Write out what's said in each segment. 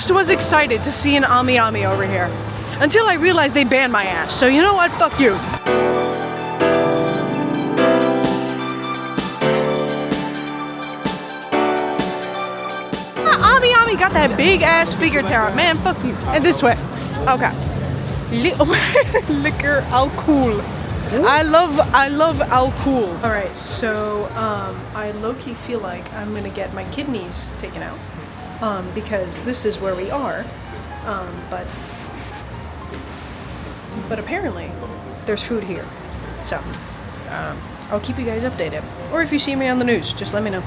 just was excited to see an Ami Ami over here. Until I realized they banned my ass. So you know what? Fuck you. Ami Ami got that big ass figure tower. Man, fuck you. And this way. Okay. Liquor, how cool. I love how cool. Alright, so I low-key feel like I'm gonna get my kidneys taken out. Because this is where we are. But apparently there's food here. So I'll keep you guys updated. Or if you see me on the news, just let me know.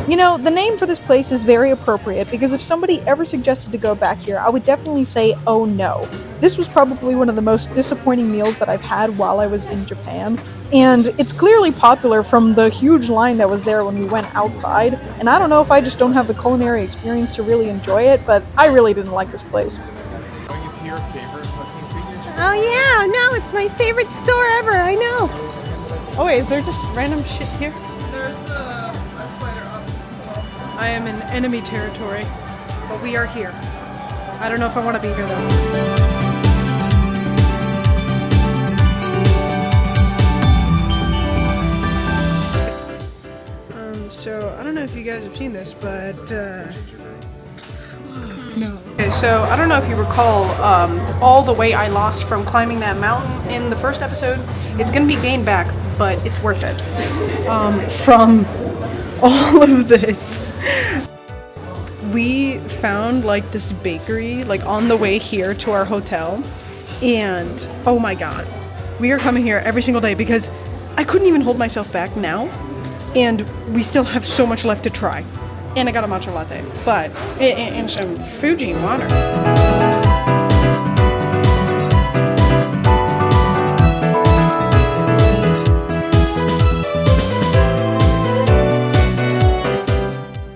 You know, the name for this place is very appropriate because if somebody ever suggested to go back here, I would definitely say, oh no. This was probably one of the most disappointing meals that I've had while I was in Japan, and it's clearly popular from the huge line that was there when we went outside, and I don't know if I just don't have the culinary experience to really enjoy it, but I really didn't like this place. Oh yeah, no, it's my favorite store ever, I know. Oh wait, is there just random shit here? There's a spider up. I am in enemy territory, but we are here. I don't know if I want to be here though. So I don't know if you guys have seen this, but no. Okay, so I don't know if you recall all the weight I lost from climbing that mountain in the first episode. It's gonna be gained back, but it's worth it. From all of this, we found like this bakery like on the way here to our hotel, and oh my god, we are coming here every single day because I couldn't even hold myself back now, and we still have so much left to try. And I got a matcha latte, but and some Fuji water.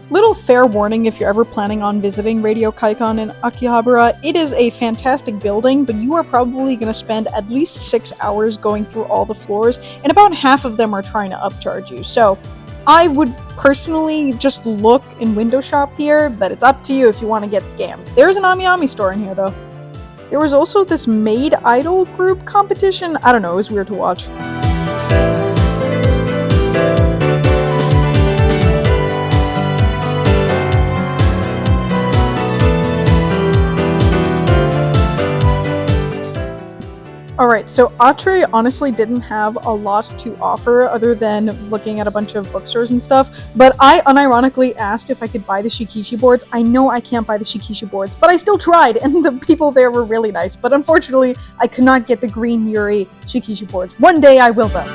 Little fair warning if you're ever planning on visiting Radio Kaikon in Akihabara, it is a fantastic building, but you are probably going to spend at least 6 hours going through all the floors, and about half of them are trying to upcharge you. So I would personally just look and window shop here, but it's up to you if you want to get scammed. There's an Ami Ami store in here though. There was also this maid idol group competition. I don't know, it was weird to watch. Alright, so Atre honestly didn't have a lot to offer other than looking at a bunch of bookstores and stuff, but I unironically asked if I could buy the Shikishi boards. I know I can't buy the Shikishi boards, but I still tried, and the people there were really nice, but unfortunately, I could not get the green Yuri Shikishi boards. One day I will though.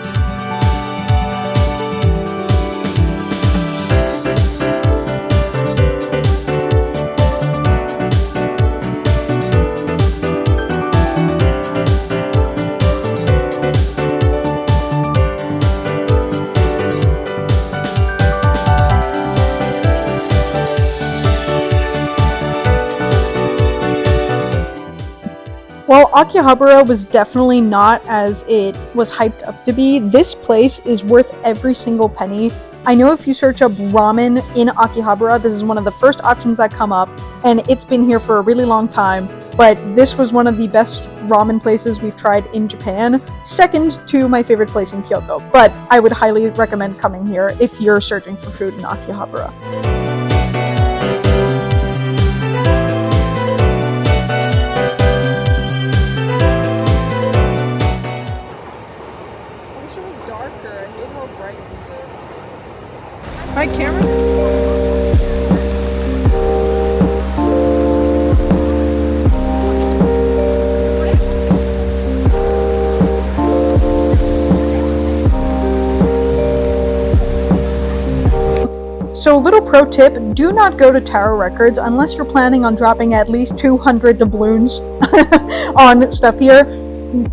While Akihabara was definitely not as it was hyped up to be, this place is worth every single penny. I know if you search up ramen in Akihabara, this is one of the first options that come up, and it's been here for a really long time, but this was one of the best ramen places we've tried in Japan, second to my favorite place in Kyoto, but I would highly recommend coming here if you're searching for food in Akihabara. Hi, camera. So little pro tip, do not go to Tower Records unless you're planning on dropping at least 200 doubloons on stuff here.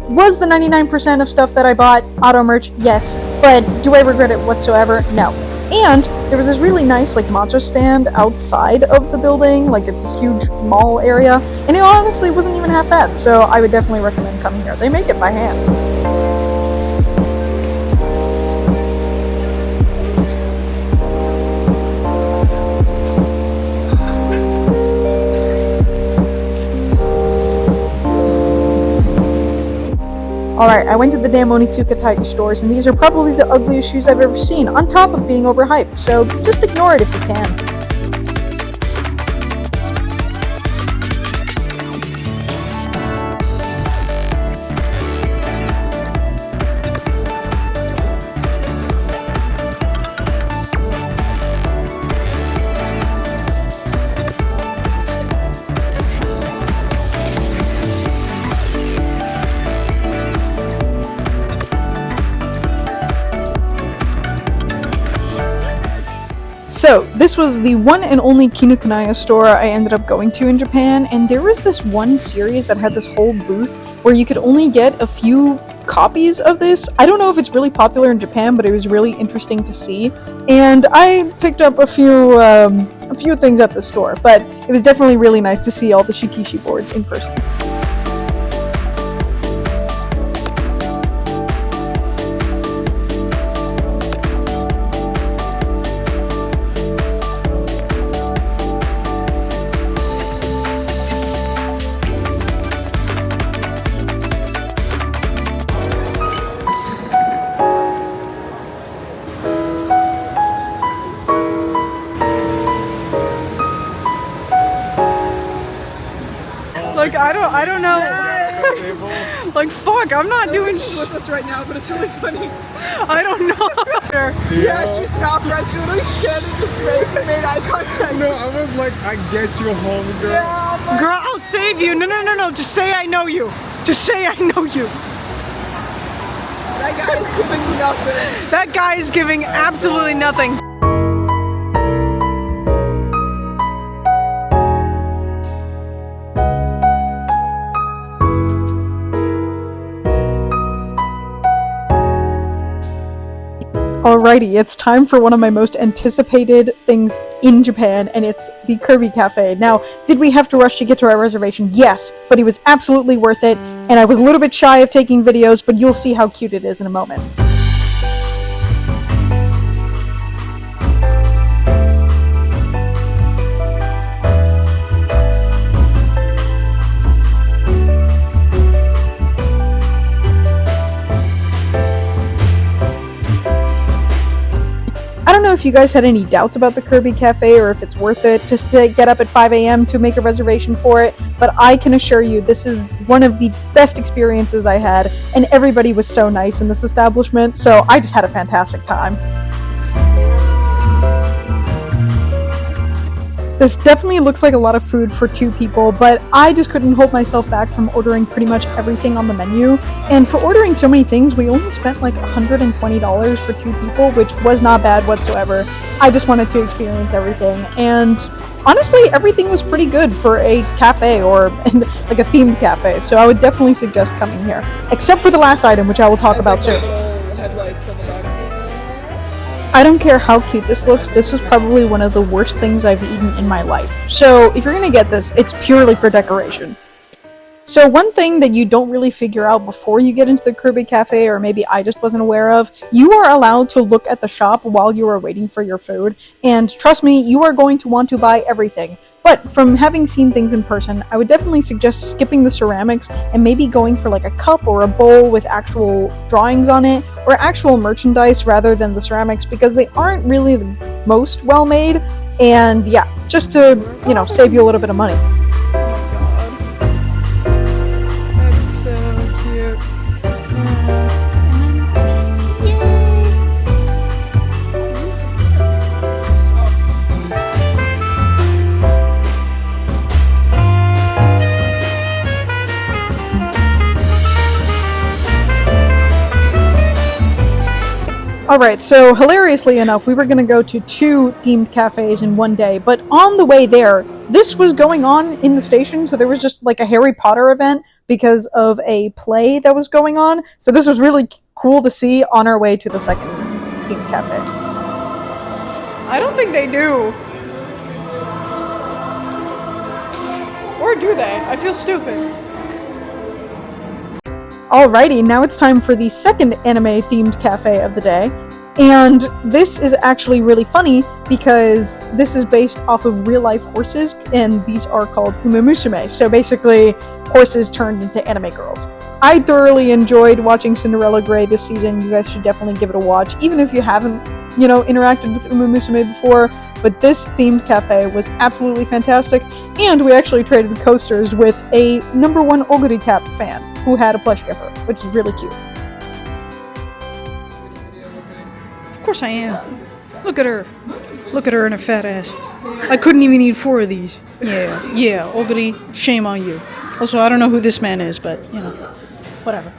Was the 99% of stuff that I bought auto merch? Yes. But do I regret it whatsoever? No. And there was this really nice like matcha stand outside of the building, like it's this huge mall area, and it honestly wasn't even half bad, so I would definitely recommend coming here. They make it by hand. Alright, I went to the damn Onitsuka Titan stores, and these are probably the ugliest shoes I've ever seen, on top of being overhyped, so just ignore it if you can. So, this was the one and only Kinokuniya store I ended up going to in Japan, and there was this one series that had this whole booth where you could only get a few copies of this. I don't know if it's really popular in Japan, but it was really interesting to see, and I picked up a few things at the store, but it was definitely really nice to see all the Shikishi boards in person. Like, I don't know. Like, fuck, I'm not doing She's with us right now, but it's really funny. I don't know. Yeah, she's not right. She literally scanned into space and made eye contact. No, I was like, I get you home, girl. Yeah, Girl, I'll save you. No. Just say I know you. Just say I know you. that guy is giving you nothing. That guy is giving absolutely nothing. Alrighty, it's time for one of my most anticipated things in Japan, and it's the Kirby Cafe. Now, did we have to rush to get to our reservation? Yes, but it was absolutely worth it, and I was a little bit shy of taking videos, but you'll see how cute it is in a moment. I don't know if you guys had any doubts about the Kirby Cafe or if it's worth it just to get up at 5 a.m. to make a reservation for it, but I can assure you this is one of the best experiences I had, and everybody was so nice in this establishment, so I just had a fantastic time. This definitely looks like a lot of food for two people, but I just couldn't hold myself back from ordering pretty much everything on the menu. And for ordering so many things, we only spent like $120 for two people, which was not bad whatsoever. I just wanted to experience everything. And honestly, everything was pretty good for a cafe or like a themed cafe. So I would definitely suggest coming here. Except for the last item, which I will talk about soon. Headlights on the back. I don't care how cute this looks, this was probably one of the worst things I've eaten in my life. So if you're gonna get this, it's purely for decoration. So one thing that you don't really figure out before you get into the Kirby Cafe, or maybe I just wasn't aware of, you are allowed to look at the shop while you are waiting for your food, and trust me, you are going to want to buy everything. But from having seen things in person, I would definitely suggest skipping the ceramics and maybe going for like a cup or a bowl with actual drawings on it, or actual merchandise rather than the ceramics, because they aren't really the most well made, and yeah, just to, you know, save you a little bit of money. That's so cute. Alright, so hilariously enough, we were going to go to 2 themed cafes in one day, but on the way there, this was going on in the station, so there was just like a Harry Potter event because of a play that was going on, so this was really cool to see on our way to the second themed cafe. I don't think they do. Or do they? I feel stupid. Alrighty, now it's time for the second anime-themed cafe of the day, and this is actually really funny because this is based off of real-life horses, and these are called umemusume, so basically horses turned into anime girls. I thoroughly enjoyed watching Cinderella Grey this season. You guys should definitely give it a watch, even if you haven't, interacted with umemusume before. But this themed cafe was absolutely fantastic, and we actually traded coasters with a #1 Oguri Cap fan who had a plushie of her, which is really cute. Of course I am. Look at her. Look at her and her fat ass. I couldn't even eat 4 of these. Yeah, Oguri, shame on you. Also, I don't know who this man is, but, whatever.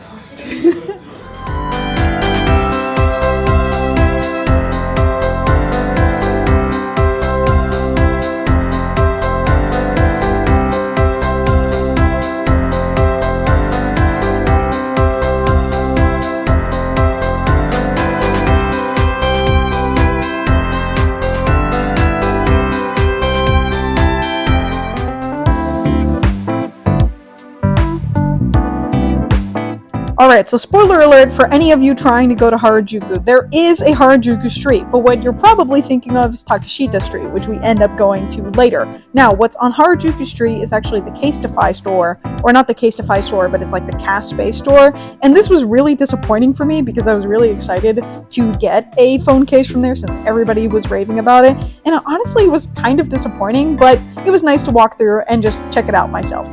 Alright, so spoiler alert for any of you trying to go to Harajuku. There is a Harajuku street, but what you're probably thinking of is Takeshita Street, which we end up going to later. Now, what's on Harajuku Street is actually the Casetify store, or not the Casetify store, but it's like the Cast Space store, and this was really disappointing for me because I was really excited to get a phone case from there since everybody was raving about it, and it honestly was kind of disappointing, but it was nice to walk through and just check it out myself.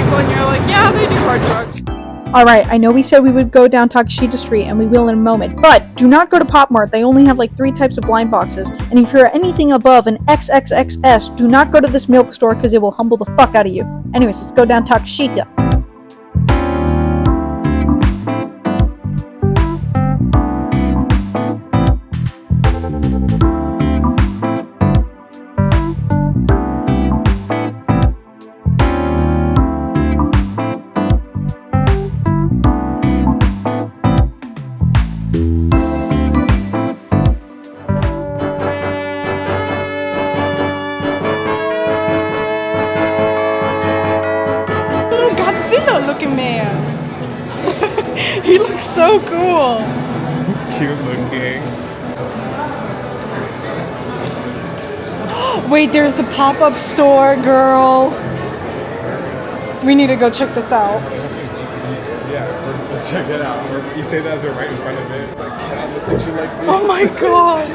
And you're like, yeah, they do hard drugs. Alright, I know we said we would go down Takeshita Street, and we will in a moment, but do not go to Pop Mart. They only have like 3 types of blind boxes, and if you're anything above an XXXS, do not go to this milk store because it will humble the fuck out of you. Anyways, let's go down Takeshita. Looking man. He looks so cool. He's cute looking. Wait, there's the pop-up store, girl. We need to go check this out. Yeah, let's check it out. You say that as we're right in front of it. Like, can I look at you like this? Oh my god.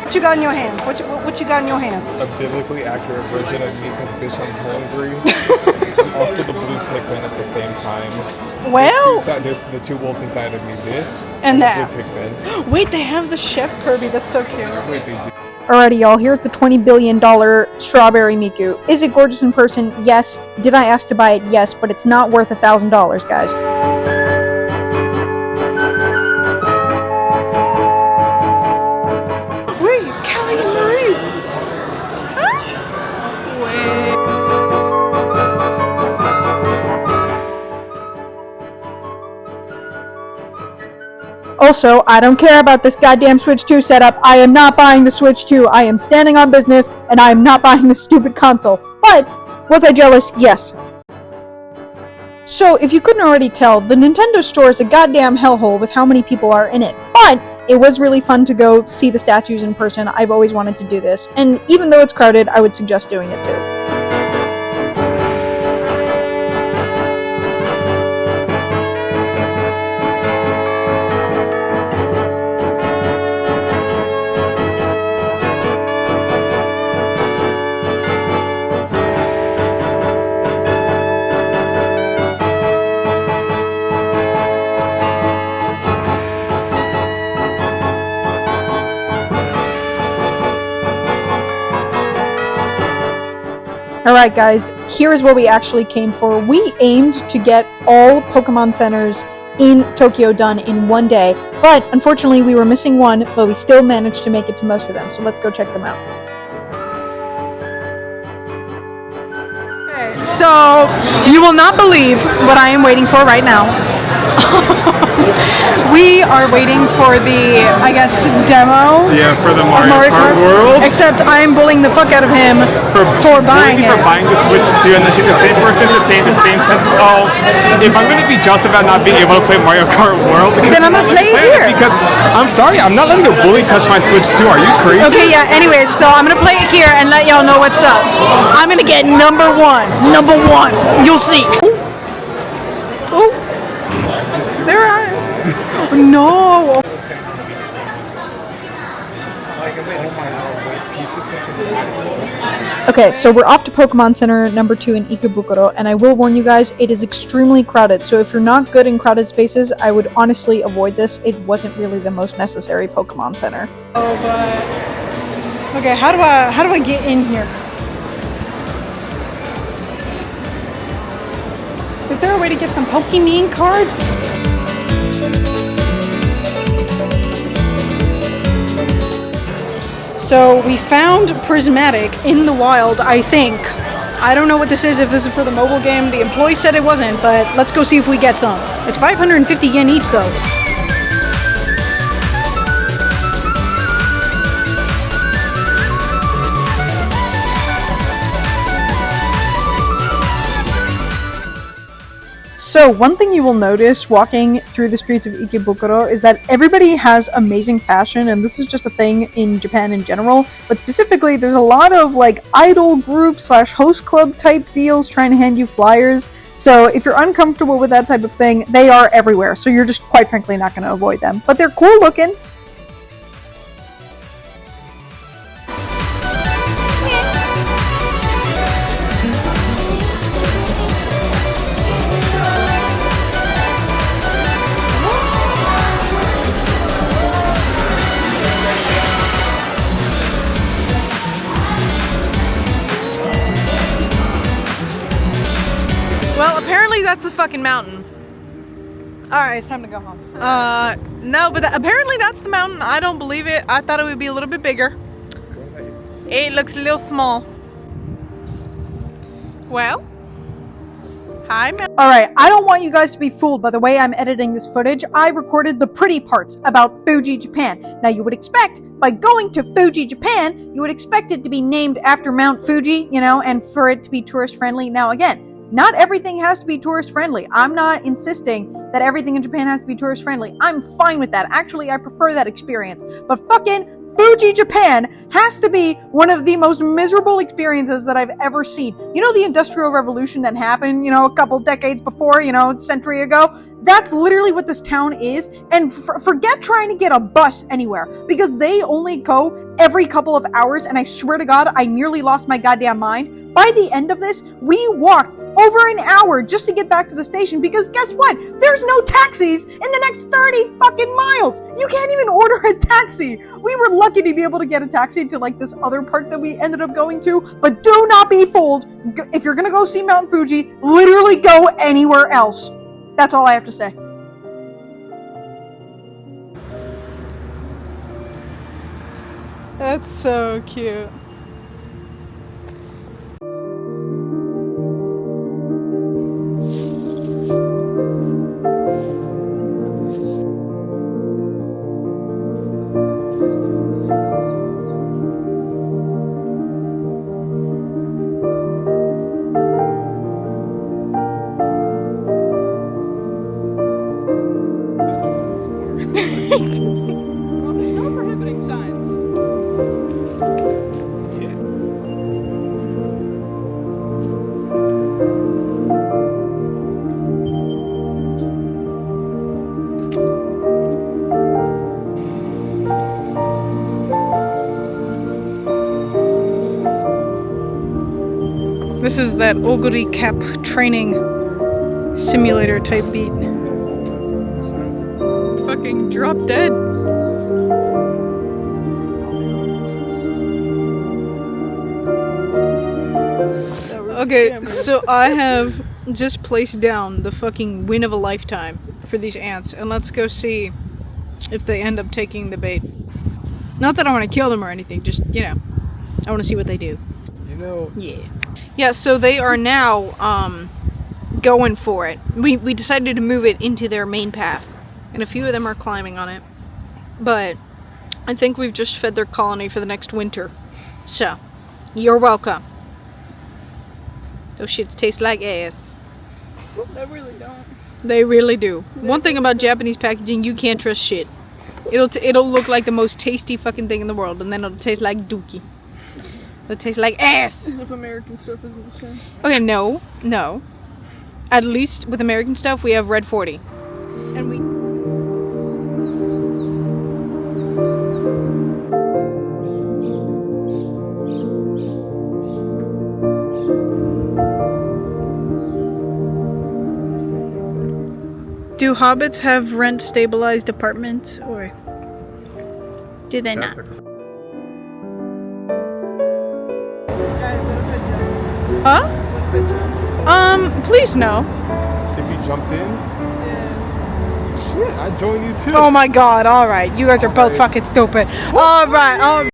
What you got in your hands? What you got in your hands? A biblically accurate version of me because bitch I'm hungry. Also the blue pigment at the same time. Well, There's the 2 wolves inside of me. This and that. Blue pigment. Wait, they have the Chef Kirby. That's so cute. Wait, they do. Alrighty, y'all, here's the $20 billion strawberry Miku. Is it gorgeous in person? Yes. Did I ask to buy it? Yes, but it's not worth $1,000, guys. Wait, Kelly and Marie. Wait. Also, I don't care about this goddamn Switch 2 setup. I am not buying the Switch 2. I am standing on business, and I am not buying this stupid console. But, was I jealous? Yes. So, if you couldn't already tell, the Nintendo store is a goddamn hellhole with how many people are in it. But, it was really fun to go see the statues in person. I've always wanted to do this. And even though it's crowded, I would suggest doing it too. Alright guys, here is what we actually came for. We aimed to get all Pokemon Centers in Tokyo done in one day, but unfortunately we were missing one, but we still managed to make it to most of them, so let's go check them out. Okay, so, you will not believe what I am waiting for right now. We are waiting for the, I guess, demo. Yeah, for the of Mario Kart World. Except I'm bullying the fuck out of him for buying it. For buying the Switch too, and then she's the same person to say the same sentence. Oh, if I'm gonna be just about not being able to play Mario Kart World, Then I'm gonna play it here. Because I'm sorry, I'm not letting a bully touch my Switch too. Are you crazy? Okay, yeah. Anyways, so I'm gonna play it here and let y'all know what's up. I'm gonna get number one. Number one. You'll see. Oh, there I am. No. Okay, so we're off to Pokemon Center number 2 in Ikebukuro, and I will warn you guys, it is extremely crowded, so if you're not good in crowded spaces, I would honestly avoid this. It wasn't really the most necessary Pokemon Center. Oh, but okay. How do I get in here? Is there a way to get some Pokemon cards? So we found Prismatic in the wild, I think. I don't know what this is, if this is for the mobile game. The employee said it wasn't, but let's go see if we get some. It's 550 yen each though. So one thing you will notice walking through the streets of Ikebukuro is that everybody has amazing fashion, and this is just a thing in Japan in general, but specifically there's a lot of like idol group / host club type deals trying to hand you flyers. So if you're uncomfortable with that type of thing, they are everywhere, so you're just quite frankly not going to avoid them. But they're cool looking. Well, apparently that's a fucking mountain. Alright, it's time to go home. No, but apparently that's the mountain. I don't believe it. I thought it would be a little bit bigger. It looks a little small. Well, hi, Alright, I don't want you guys to be fooled by the way I'm editing this footage. I recorded the pretty parts about Fuji, Japan. Now you would expect, by going to Fuji, Japan, you would expect it to be named after Mount Fuji, you know, and for it to be tourist friendly. Now again, not everything has to be tourist friendly. I'm not insisting that everything in Japan has to be tourist friendly. I'm fine with that. Actually, I prefer that experience. But fucking Fuji, Japan has to be one of the most miserable experiences that I've ever seen. You know the Industrial Revolution that happened, you know, a couple decades before, you know, a century ago? That's literally what this town is. And forget trying to get a bus anywhere, because they only go every couple of hours, and I swear to God, I nearly lost my goddamn mind. By the end of this, we walked over an hour just to get back to the station, because guess what? There's no taxis in the next 30 fucking miles! You can't even order a taxi! We were lucky to be able to get a taxi to like this other park that we ended up going to, but do not be fooled! If you're gonna go see Mount Fuji, literally go anywhere else. That's all I have to say. That's so cute. Well, there's no prohibiting signs. This is that Oguri Cap training simulator type beat. Fucking drop dead. Okay, so I have just placed down the fucking win of a lifetime for these ants, and let's go see if they end up taking the bait. Not that I want to kill them or anything, just, you know, I want to see what they do. You know, Yeah. Yeah, so they are now going for it. We decided to move it into their main path, and a few of them are climbing on it. But I think we've just fed their colony for the next winter. So, you're welcome. Those shits taste like ass. They really don't. They really do. One thing about Japanese packaging, you can't trust shit. It'll look like the most tasty fucking thing in the world, and then it'll taste like dookie. It'll taste like ass. As if American stuff isn't the same. Okay, no. At least with American stuff, we have Red 40. And we... Do hobbits have rent-stabilized apartments, or do they not? Guys, what if I jumped? Huh? What if I jumped? Please no. If you jumped in, Yeah. shit, I'd join you too. Oh my god, alright. You guys are both fucking stupid. Alright.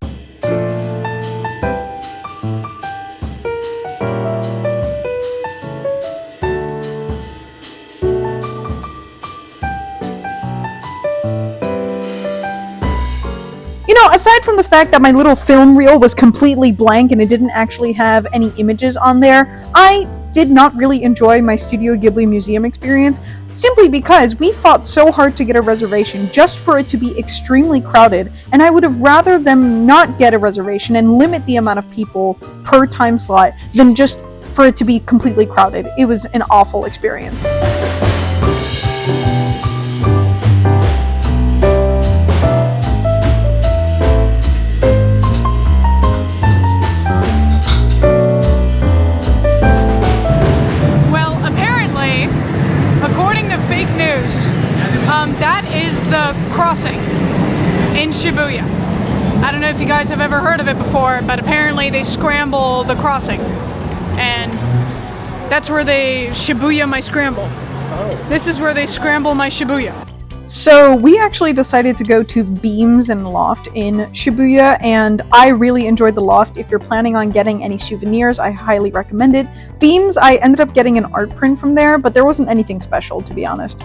Aside from the fact that my little film reel was completely blank and it didn't actually have any images on there, I did not really enjoy my Studio Ghibli museum experience, simply because we fought so hard to get a reservation just for it to be extremely crowded, and I would have rather them not get a reservation and limit the amount of people per time slot than just for it to be completely crowded. It was an awful experience. That is the crossing in Shibuya. I don't know if you guys have ever heard of it before, but apparently they scramble the crossing. And that's where they Shibuya my scramble. Oh. This is where they scramble my Shibuya. So we actually decided to go to Beams and Loft in Shibuya, and I really enjoyed the Loft. If you're planning on getting any souvenirs, I highly recommend it. Beams, I ended up getting an art print from there, but there wasn't anything special, to be honest.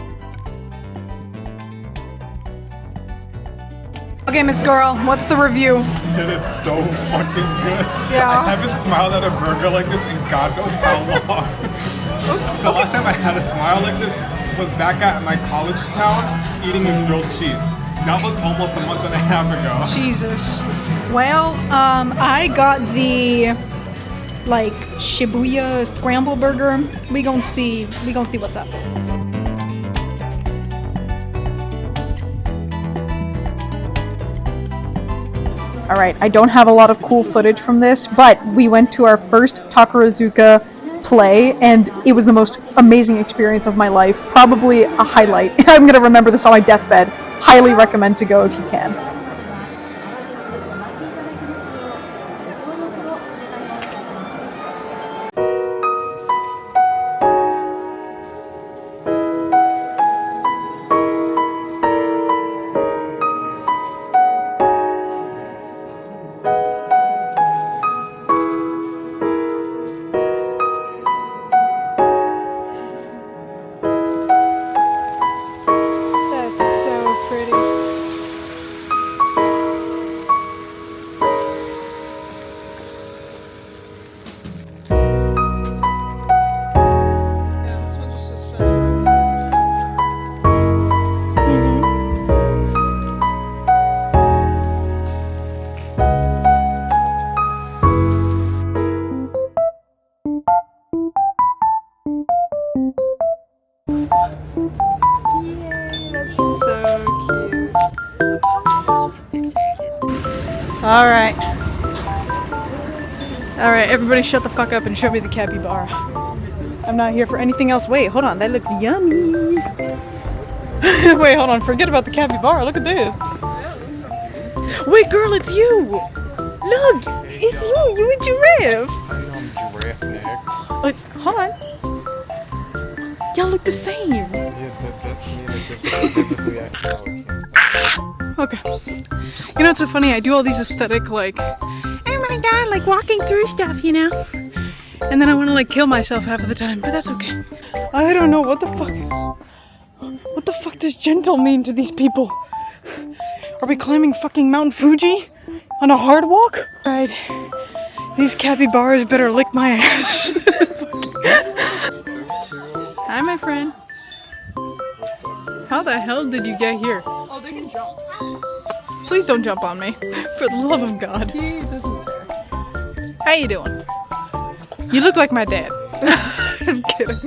Okay, Miss Girl, what's the review? It is so fucking good. Yeah. I haven't smiled at a burger like this in God knows how long. The last time I had a smile like this was back at my college town eating a grilled cheese. That was almost a month and a half ago. Jesus. Well, I got the Shibuya scramble burger. We gonna see what's up. Alright, I don't have a lot of cool footage from this, but we went to our first Takarazuka play, and it was the most amazing experience of my life. Probably a highlight. I'm gonna remember this on my deathbed. Highly recommend to go if you can. Alright, everybody shut the fuck up and show me the capybara. I'm not here for anything else. Wait, hold on, that looks yummy. Wait, hold on, forget about the capybara, look at this. Wait, girl, it's you! Look, it's you a giraffe! I know I'm giraffe, Nick. Wait, hold on. Y'all look the same. Yeah, that's me in a different reaction. Okay. You know what's so funny? I do all these aesthetic, oh my god, walking through stuff, And then I want to like kill myself half of the time, but that's okay. I don't know what the fuck. What the fuck does gentle mean to these people? Are we climbing fucking Mount Fuji on a hard walk? Alright. These capybaras better lick my ass. Hi, my friend. How the hell did you get here? Oh, they can jump. Please don't jump on me. For the love of God. He doesn't care. How you doing? You look like my dad. I'm kidding.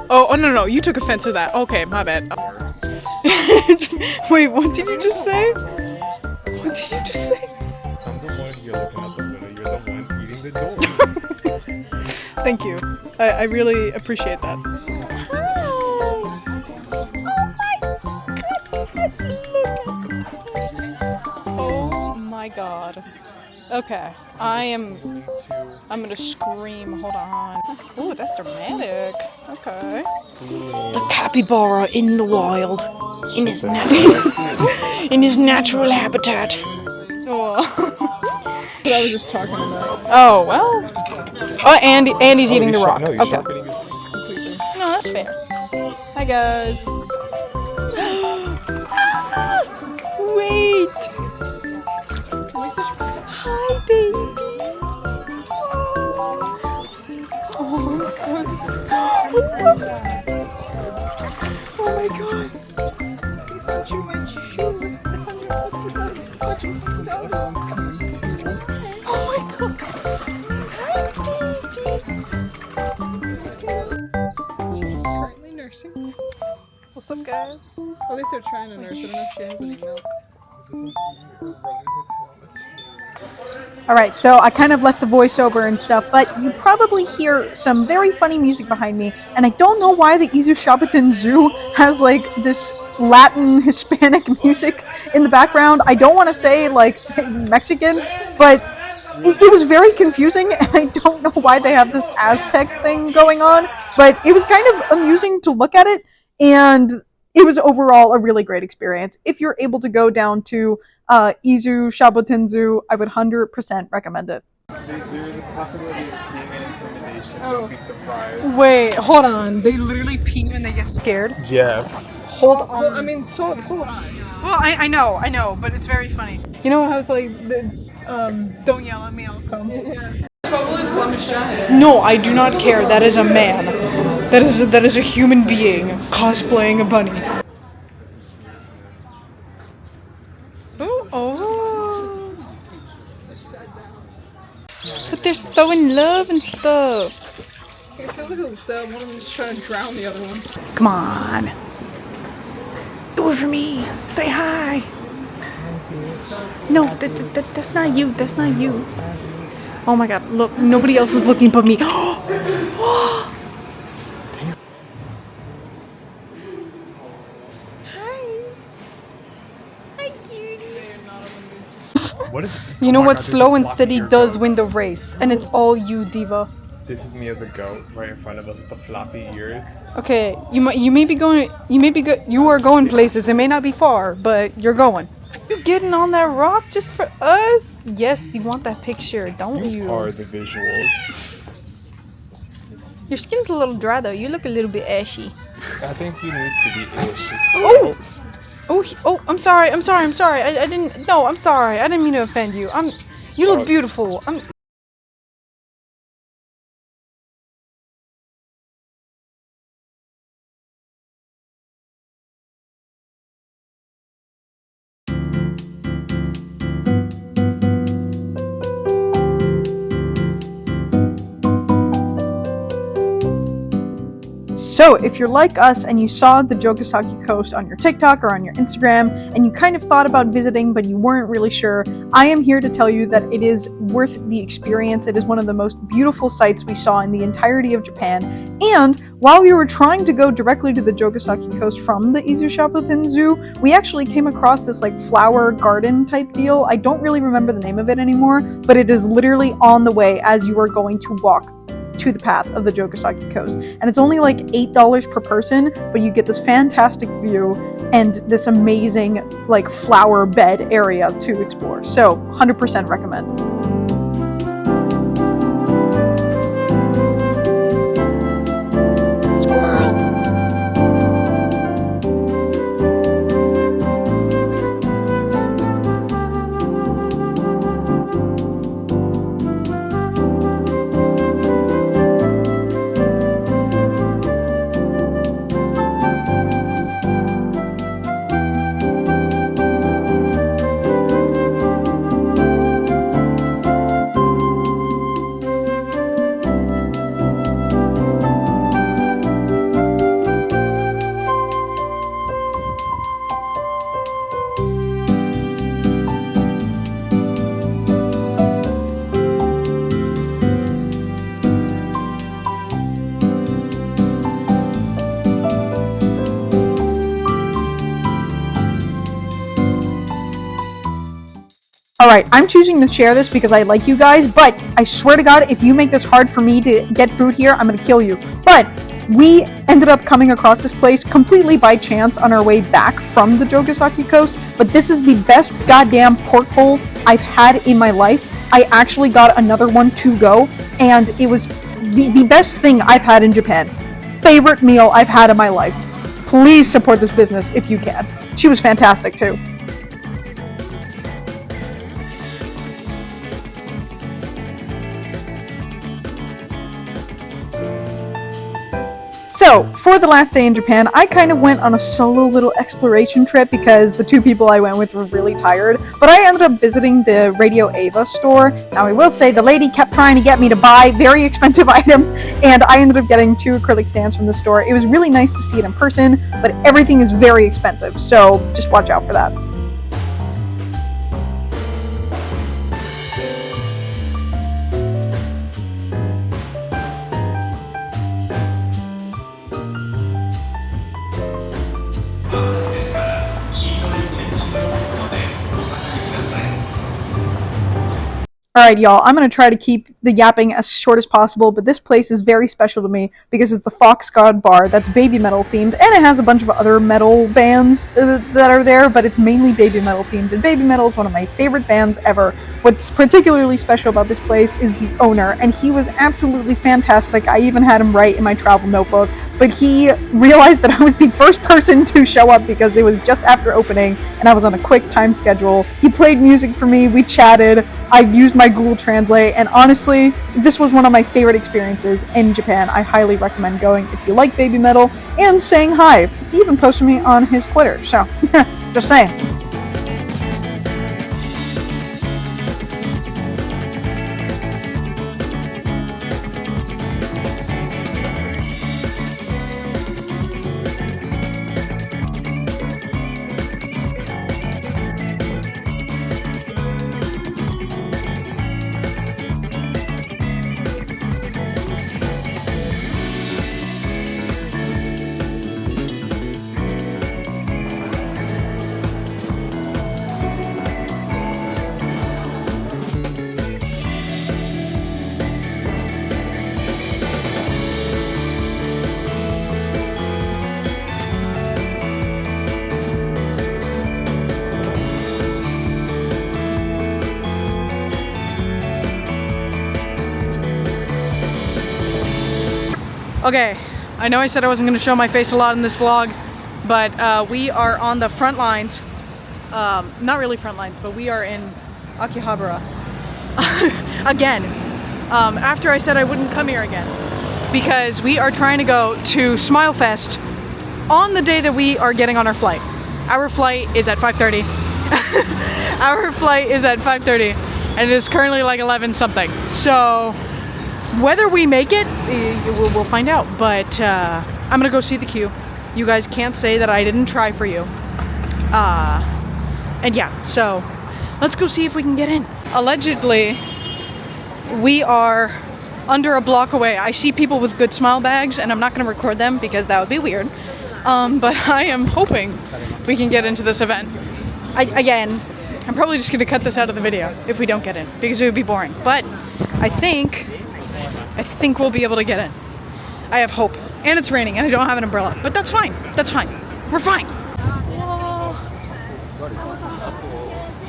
Oh, no, you took offense to that. Okay, my bad. Wait, what did you just say? What did you just say? I'm the one you're looking at the window. You're the one eating the door. Thank you. I really appreciate that. Oh my god. Okay, I'm gonna scream. Hold on. Ooh, that's dramatic. Okay. The capybara in the wild, in his natural habitat. Oh. What I was just talking about. Oh well. Oh, Andy's eating the rock. No, Okay. No, that's fair. Hi guys. Wait. Hi, baby. Oh, I'm so oh my god. Please don't you my shoes. Oh my god. Hi, baby. Currently nursing. What's up, guys? At least they're trying to nurse. I don't know if she has any milk. Alright, so I kind of left the voiceover and stuff, but you probably hear some very funny music behind me, and I don't know why the Izu Shaboten Zoo has like this Latin Hispanic music in the background. I don't want to say like Mexican, but it was very confusing, and I don't know why they have this Aztec thing going on, but it was kind of amusing to look at it, and it was overall a really great experience. If you're able to go down to Izu Shaboten Zoo, I would 100% recommend it. There's a possibility of being an intimidation. Don't be surprised. Wait, hold on. They literally pee when they get scared? Yes. Hold on. Well, I mean, so would I. Well, I know, but it's very funny. You know how it's like, don't yell at me, I'll come. Probably Flemish guy. No, I do not care. That is a man. That is a human being cosplaying a bunny. Oh. But they're so in love and stuff. I feel like it was one of them just trying to drown the other one. Come on. Do it for me. Say hi. No, that's not you. That's not you. Oh my god, look, nobody else is looking but me. What is? You know Oh my what God, slow there's a and flock of steady ear does goats. win the race, and it's all you, diva. This is me as a goat right in front of us with the floppy ears. Okay, you are going places. It may not be far, but you're going. You getting on that rock just for us? Yes, you want that picture, don't you? You are the visuals. Your skin's a little dry though. You look a little bit ashy. I think you need to be ish. Oh, I'm sorry. I didn't. No, I'm sorry. I didn't mean to offend you. You look beautiful. So, if you're like us and you saw the Jogasaki Coast on your TikTok or on your Instagram, and you kind of thought about visiting but you weren't really sure, I am here to tell you that it is worth the experience. It is one of the most beautiful sights we saw in the entirety of Japan, and while we were trying to go directly to the Jogasaki Coast from the Izu Shaboten Zoo, we actually came across this like flower garden type deal. I don't really remember the name of it anymore, but it is literally on the way as you are going to walk to the path of the Jogasaki Coast. And it's only like $8 per person, but you get this fantastic view and this amazing like flower bed area to explore. So 100% recommend. Alright, I'm choosing to share this because I like you guys, but I swear to God, if you make this hard for me to get food here, I'm gonna kill you. But we ended up coming across this place completely by chance on our way back from the Jogasaki Coast, but this is the best goddamn pork bowl I've had in my life. I actually got another one to go, and it was the best thing I've had in Japan. Favorite meal I've had in my life. Please support this business if you can. She was fantastic too. So, for the last day in Japan, I kind of went on a solo little exploration trip because the two people I went with were really tired, but I ended up visiting the Radio Ava store. Now, I will say the lady kept trying to get me to buy very expensive items, and I ended up getting 2 acrylic stands from the store. It was really nice to see it in person, but everything is very expensive, so just watch out for that. Alright, y'all, I'm going to try to keep the yapping as short as possible, but this place is very special to me because it's the FOXGOD bar that's Babymetal themed, and it has a bunch of other metal bands that are there, but it's mainly Babymetal themed, and Babymetal is one of my favorite bands ever. What's particularly special about this place is the owner, and he was absolutely fantastic. I even had him write in my travel notebook, but he realized that I was the first person to show up because it was just after opening, and I was on a quick time schedule. He played music for me, we chatted, I used my Google Translate, and honestly, this was one of my favorite experiences in Japan. I highly recommend going if you like Babymetal, and saying hi. He even posted me on his Twitter, so, just saying. Okay, I know I said I wasn't going to show my face a lot in this vlog, but we are on the front lines. Not really front lines, but we are in Akihabara. Again, after I said I wouldn't come here again. Because we are trying to go to SmileFest on the day that we are getting on our flight. Our flight is at 5:30. Our flight is at 5:30, and it is currently like 11 something. So whether we make it, we'll find out. But I'm gonna go see the queue. You guys can't say that I didn't try for you. And yeah, so let's go see if we can get in. Allegedly, we are under a block away. I see people with Goodsmile bags, and I'm not gonna record them because that would be weird. But I am hoping we can get into this event. Again, I'm probably just gonna cut this out of the video if we don't get in because it would be boring. But I think we'll be able to get in. I have hope. And it's raining and I don't have an umbrella. But that's fine. That's fine. We're fine.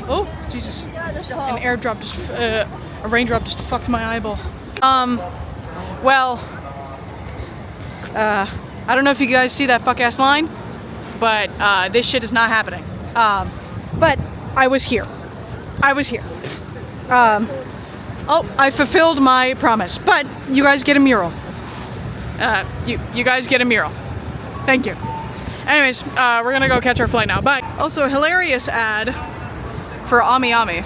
Whoa. Oh, Jesus. An airdrop just, a raindrop just fucked my eyeball. Well, I don't know if you guys see that fuck-ass line, but this shit is not happening. But I was here. I was here. Oh, I fulfilled my promise, but you guys get a mural. You guys get a mural. Thank you. Anyways, we're gonna go catch our flight now. Bye. Also, hilarious ad for Ami Ami.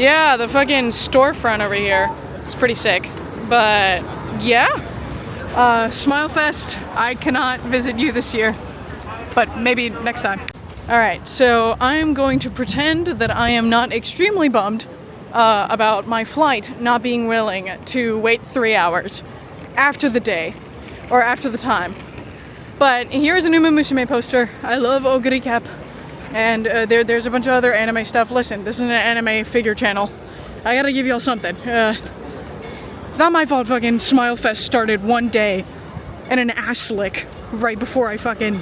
Yeah, the fucking storefront over here. It's pretty sick. But yeah, SmileFest. I cannot visit you this year, but maybe next time. Alright, so I'm going to pretend that I am not extremely bummed about my flight not being willing to wait 3 hours after the day, or after the time. But here's a new Musume poster. I love Oguri Cap, And there's a bunch of other anime stuff. Listen, this is an anime figure channel. I gotta give y'all something. It's not my fault fucking SmileFest started one day and an ass lick right before I fucking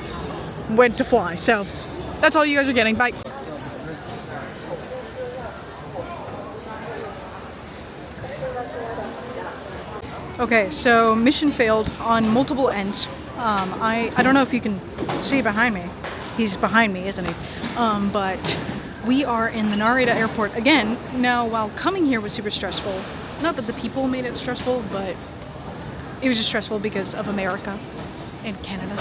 went to fly. So that's all you guys are getting. Bye. Okay, so mission failed on multiple ends. I don't know if you can see behind me. He's behind me, isn't he? But we are in the Narita Airport again. Now, while coming here was super stressful, not that the people made it stressful, but it was just stressful because of America and Canada.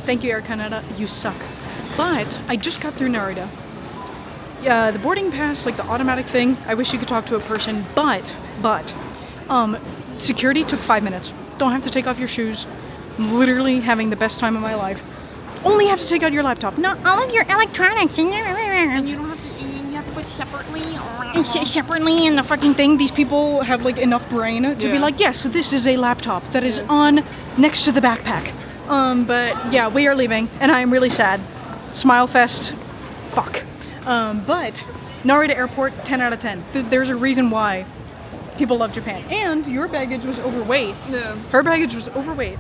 Thank you, Air Canada. You suck. But I just got through Narita. Yeah, the boarding pass, like the automatic thing, I wish you could talk to a person, but, security took 5 minutes. Don't have to take off your shoes. I'm literally having the best time of my life. Only have to take out your laptop, not all of your electronics. And you don't have to. You have to put separately. Separately in the fucking thing. These people have like enough brain to be like, yes, this is a laptop that is on next to the backpack. But yeah, we are leaving, and I am really sad. SmileFest, fuck. But Narita Airport, 10 out of 10. There's a reason why people love Japan. And your baggage was overweight. Yeah. Her baggage was overweight,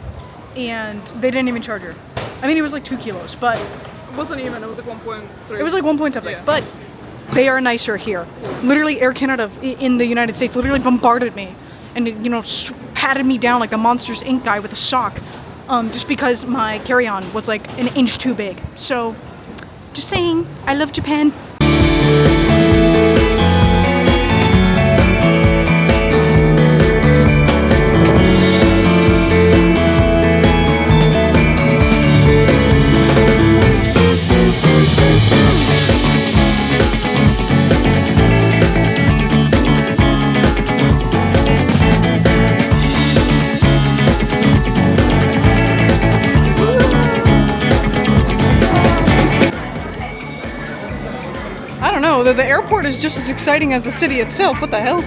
and they didn't even charge her. I mean, it was like 2 kilos, but It wasn't even. It was like 1.3. it was like 1 point something. Yeah. But they are nicer here. Literally, Air Canada in the United States literally bombarded me and, you know, patted me down like the Monsters Inc. guy with a sock, just because my carry-on was like an inch too big. So, just saying, I love Japan. I don't know, the airport is just as exciting as the city itself. What the hell?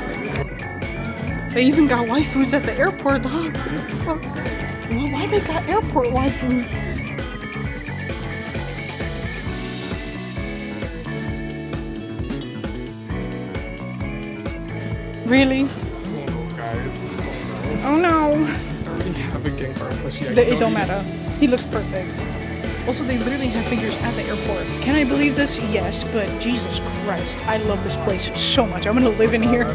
They even got waifus at the airport, dog. Why they got airport waifus? Really? Oh no. It don't matter. He looks perfect. Also, they literally have figures at the airport. Can I believe this? Yes, but Jesus Christ, I love this place so much. I'm gonna live in here.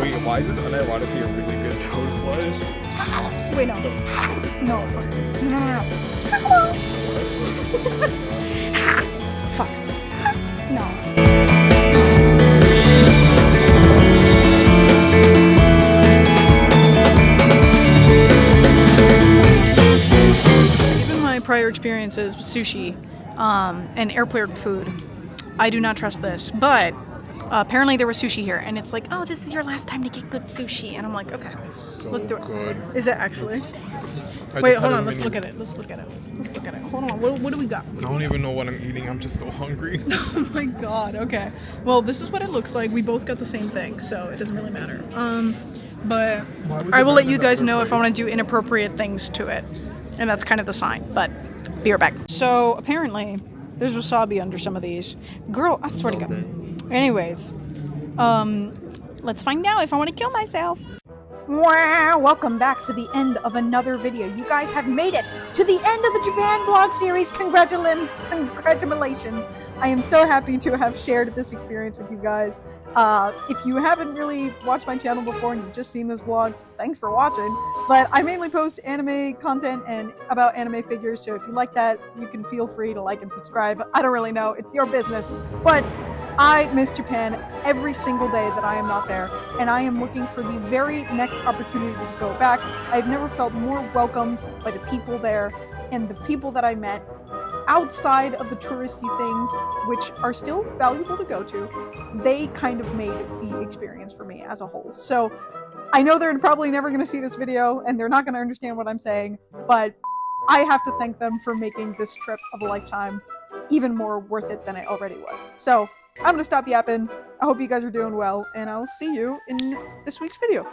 Wait, why is this unironically a really good toad plush? Wait, no. No. Fuck. No. Prior experiences with sushi and airport food, I do not trust this, but apparently there was sushi here, and it's like, oh, this is your last time to get good sushi, and I'm like, okay, let's do it. Good. Is it actually? Wait, hold on, let's look at it. Hold on, what do we got? I don't even know what I'm eating. I'm just so hungry. Oh my god, okay. Well, this is what it looks like. We both got the same thing, so it doesn't really matter. But I will let you guys know if I want to do inappropriate things to it. And that's kind of the sign, but be right back. So apparently, there's wasabi under some of these. Girl, I swear to God. Anyways, let's find out if I want to kill myself. Wow, welcome back to the end of another video. You guys have made it to the end of the Japan vlog series. Congratulations. I am so happy to have shared this experience with you guys. If you haven't really watched my channel before and you've just seen this vlog, thanks for watching. But I mainly post anime content and about anime figures, so if you like that, you can feel free to like and subscribe. I don't really know, it's your business. But I miss Japan every single day that I am not there, and I am looking for the very next opportunity to go back. I've never felt more welcomed by the people there, and the people that I met outside of the touristy things, which are still valuable to go to. They kind of made the experience for me as a whole. So I know they're probably never going to see this video, and they're not going to understand what I'm saying, but I have to thank them for making this trip of a lifetime even more worth it than it already was. So I'm going to stop yapping. I hope you guys are doing well, and I'll see you in this week's video.